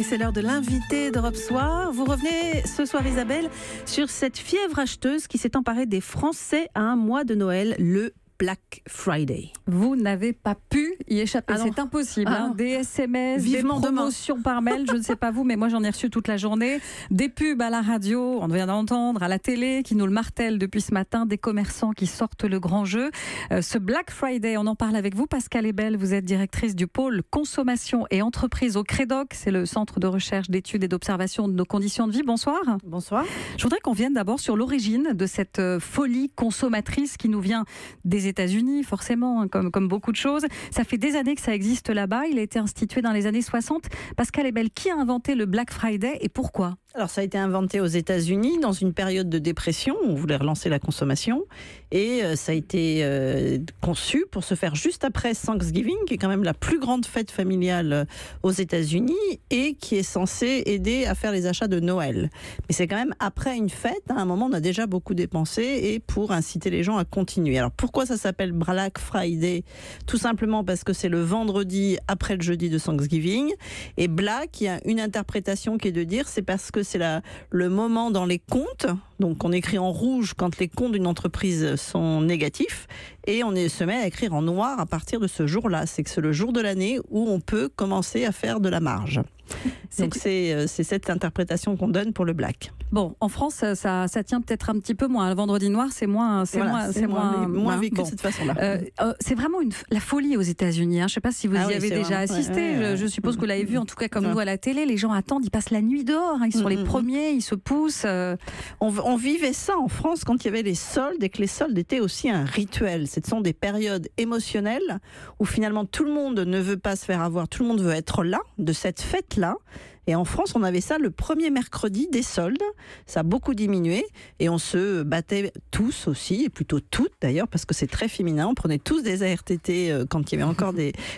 C'est l'heure de l'invité d'Europe Soir. Vous revenez ce soir, Isabelle, sur cette fièvre acheteuse qui s'est emparée des Français à un mois de Noël, le Black Friday. Vous n'avez pas pu y échapper, c'est impossible. Des SMS, vivement des promotions par mail, je ne sais pas vous, mais moi j'en ai reçu toute la journée. Des pubs à la radio, on vient d'entendre, à la télé, qui nous le martèlent depuis ce matin, des commerçants qui sortent le grand jeu. Ce Black Friday, on en parle avec vous, Pascale Ebel, vous êtes directrice du pôle consommation et entreprise au CREDOC, c'est le centre de recherche, d'études et d'observation de nos conditions de vie. Bonsoir. Bonsoir. Je voudrais qu'on vienne d'abord sur l'origine de cette folie consommatrice qui nous vient des États-Unis, forcément, comme beaucoup de choses. Ça fait des années que ça existe là-bas. Il a été institué dans les années 60. Pascale Ebel, qui a inventé le Black Friday et pourquoi ? Alors ça a été inventé aux États-Unis dans une période de dépression où on voulait relancer la consommation et ça a été conçu pour se faire juste après Thanksgiving, qui est quand même la plus grande fête familiale aux États-Unis et qui est censée aider à faire les achats de Noël. Mais c'est quand même après une fête, à un moment on a déjà beaucoup dépensé et pour inciter les gens à continuer. Alors pourquoi ça s'appelle Black Friday ? Tout simplement parce que c'est le vendredi après le jeudi de Thanksgiving, et Black, il y a une interprétation qui est de dire c'est parce que c'est le moment dans les comptes, donc on écrit en rouge quand les comptes d'une entreprise sont négatifs, et on se met à écrire en noir à partir de ce jour-là. C'est que c'est le jour de l'année où on peut commencer à faire de la marge. Donc c'est cette interprétation qu'on donne pour le black. Bon, en France, ça tient peut-être un petit peu moins. Le vendredi noir, c'est moins vécu de cette façon-là. C'est vraiment la folie aux États-Unis. Je ne sais pas si vous y avez déjà assisté. Je suppose que vous l'avez vu, en tout cas comme nous à la télé. Les gens attendent, ils passent la nuit dehors. Ils sont les premiers, ils se poussent. On vivait ça en France quand il y avait les soldes et que les soldes étaient aussi un rituel. Ce sont des périodes émotionnelles où finalement tout le monde ne veut pas se faire avoir, tout le monde veut être là de cette fête-là. Et en France, on avait ça le premier mercredi des soldes. Ça a beaucoup diminué. Et on se battait tous aussi, et plutôt toutes d'ailleurs, parce que c'est très féminin. On prenait tous des ARTT quand il y avait encore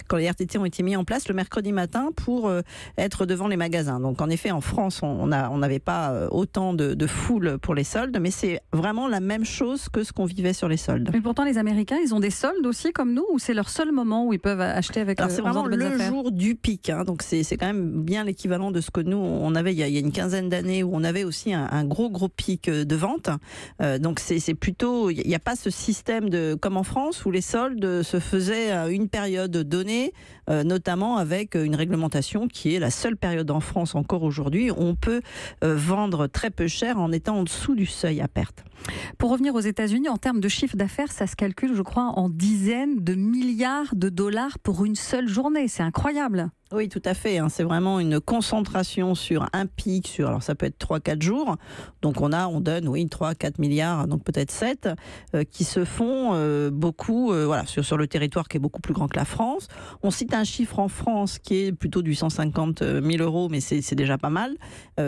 quand les RTT ont été mis en place le mercredi matin pour être devant les magasins. Donc en effet, en France, on n'avait pas autant de foule pour les soldes, mais c'est vraiment la même chose que ce qu'on vivait sur les soldes. Mais pourtant, les Américains, ils ont des soldes aussi comme nous, ou c'est leur seul moment où ils peuvent acheter avec Alors c'est vraiment le jour du pic. Donc c'est quand même bien l'équivalent de ce que nous, on avait il y a une quinzaine d'années, où on avait aussi un gros pic de vente. Donc c'est plutôt, il n'y a pas ce système comme en France où les soldes se faisaient à une période donnée, notamment avec une réglementation qui est la seule période en France encore aujourd'hui où on peut vendre très peu cher en étant en dessous du seuil à perte. Pour revenir aux États-Unis, en termes de chiffre d'affaires, ça se calcule, je crois, en dizaines de milliards de dollars pour une seule journée. C'est incroyable. Oui, tout à fait. C'est vraiment une concentration sur un pic, alors ça peut être 3-4 jours. Donc on donne 3-4 milliards, donc peut-être 7, qui se font beaucoup sur le territoire qui est beaucoup plus grand que la France. On cite un chiffre en France qui est plutôt du 150 000 €, mais c'est déjà pas mal,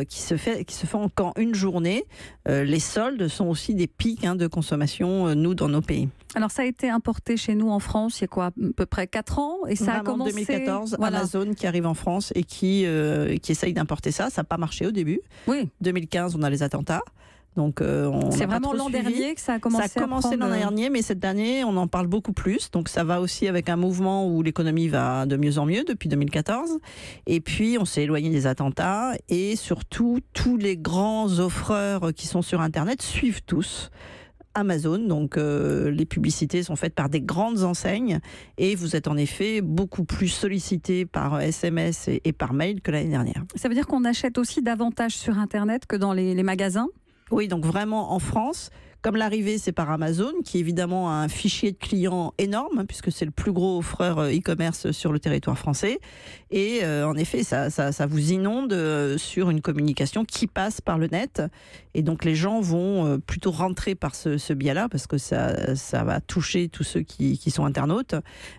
qui se fait encore une journée. Les soldes sont aussi des pics de consommation, nous, dans nos pays. Alors ça a été importé chez nous en France il y a quoi, à peu près 4 ans, et ça a commencé... 2014, Amazon qui arrive en France et qui essaye d'importer ça. Ça n'a pas marché au début. Oui. 2015, on a les attentats. Donc, c'est vraiment l'an dernier que ça a commencé. Ça a commencé l'an dernier, mais cette année, on en parle beaucoup plus. Donc, ça va aussi avec un mouvement où l'économie va de mieux en mieux depuis 2014. Et puis, on s'est éloigné des attentats. Et surtout, tous les grands offreurs qui sont sur Internet suivent tous Amazon, donc les publicités sont faites par des grandes enseignes et vous êtes en effet beaucoup plus sollicité par SMS et par mail que l'année dernière. Ça veut dire qu'on achète aussi davantage sur Internet que dans les magasins ? Oui, donc vraiment en France, comme l'arrivée c'est par Amazon, qui évidemment a un fichier de clients énorme, puisque c'est le plus gros offreur e-commerce sur le territoire français. Et en effet, ça vous inonde sur une communication qui passe par le net. Et donc les gens vont plutôt rentrer par ce biais-là, parce que ça va toucher tous ceux qui sont internautes.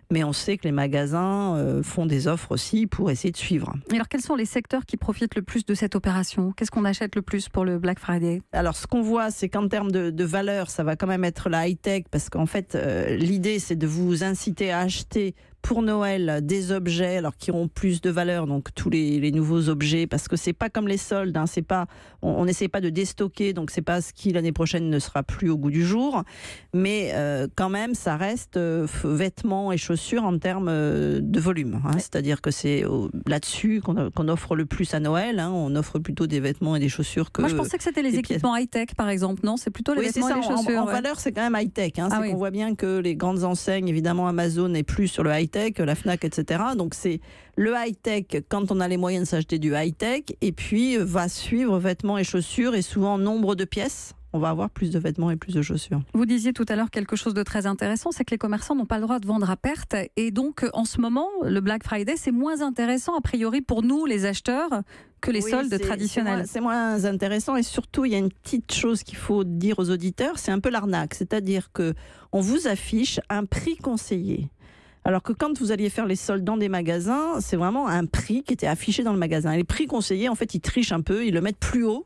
Mais on sait que les magasins font des offres aussi pour essayer de suivre. Et alors quels sont les secteurs qui profitent le plus de cette opération ? Qu'est-ce qu'on achète le plus pour le Black Friday ? Alors ce qu'on voit, c'est qu'en termes de valeur, ça va quand même être la high-tech, parce qu'en fait, l'idée, c'est de vous inciter à acheter pour Noël des objets alors qui ont plus de valeur, donc tous les nouveaux objets, parce que c'est pas comme les soldes, hein, c'est pas, on n'essaie pas de déstocker, donc c'est pas ce qui l'année prochaine ne sera plus au goût du jour, mais quand même ça reste vêtements et chaussures en termes de volume, hein, c'est-à-dire que c'est là-dessus qu'on offre le plus à Noël, hein, on offre plutôt des vêtements et des chaussures que... Moi je pensais que c'était les équipements high-tech par exemple, non? C'est plutôt les vêtements et les chaussures. En valeur c'est quand même high-tech, hein, c'est qu'on voit bien que les grandes enseignes, évidemment Amazon n'est plus sur le high-tech, la Fnac, etc. Donc c'est le high-tech quand on a les moyens de s'acheter du high-tech, et puis va suivre vêtements et chaussures, et souvent nombre de pièces. On va avoir plus de vêtements et plus de chaussures. Vous disiez tout à l'heure quelque chose de très intéressant, c'est que les commerçants n'ont pas le droit de vendre à perte. Et donc, en ce moment, le Black Friday, c'est moins intéressant, a priori, pour nous, les acheteurs, que les soldes traditionnels. C'est moins intéressant. Et surtout, il y a une petite chose qu'il faut dire aux auditeurs, c'est un peu l'arnaque. C'est-à-dire qu'on vous affiche un prix conseillé. Alors que quand vous alliez faire les soldes dans des magasins, c'est vraiment un prix qui était affiché dans le magasin. Et les prix conseillés, en fait, ils trichent un peu, ils le mettent plus haut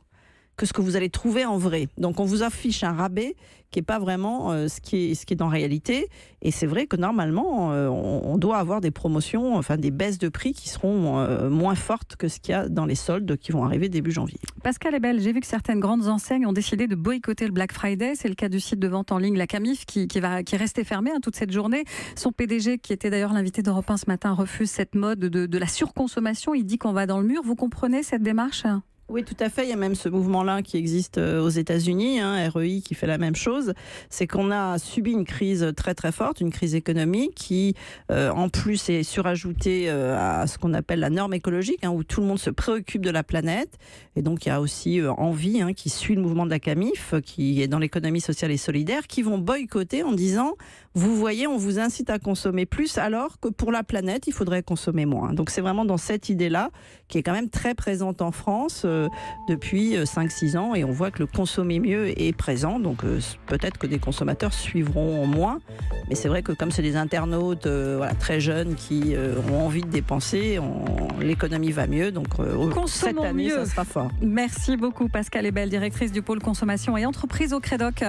que ce que vous allez trouver en vrai. Donc on vous affiche un rabais qui n'est pas vraiment ce qui est en réalité. Et c'est vrai que normalement, on doit avoir des promotions, enfin des baisses de prix qui seront moins fortes que ce qu'il y a dans les soldes qui vont arriver début janvier. Pascal Ebel, j'ai vu que certaines grandes enseignes ont décidé de boycotter le Black Friday. C'est le cas du site de vente en ligne La Camif qui est resté fermé toute cette journée. Son PDG, qui était d'ailleurs l'invité d'Europe 1 ce matin, refuse cette mode de la surconsommation. Il dit qu'on va dans le mur. Vous comprenez cette démarche ? Oui, tout à fait. Il y a même ce mouvement-là qui existe aux États-Unis, hein, REI qui fait la même chose. C'est qu'on a subi une crise très très forte, une crise économique qui, en plus, est surajoutée à ce qu'on appelle la norme écologique, hein, où tout le monde se préoccupe de la planète. Et donc, il y a aussi Envie, hein, qui suit le mouvement de la Camif, qui est dans l'économie sociale et solidaire, qui vont boycotter en disant, vous voyez, on vous incite à consommer plus, alors que pour la planète, il faudrait consommer moins. Donc, c'est vraiment dans cette idée-là, qui est quand même très présente en France, depuis 5-6 ans, et on voit que le consommer mieux est présent, donc peut-être que des consommateurs suivront moins, mais c'est vrai que comme c'est des internautes très jeunes qui ont envie de dépenser, l'économie va mieux, donc cette année mieux. Ça sera fort. Merci beaucoup Pascal Ebel, directrice du pôle consommation et entreprise au Crédoc.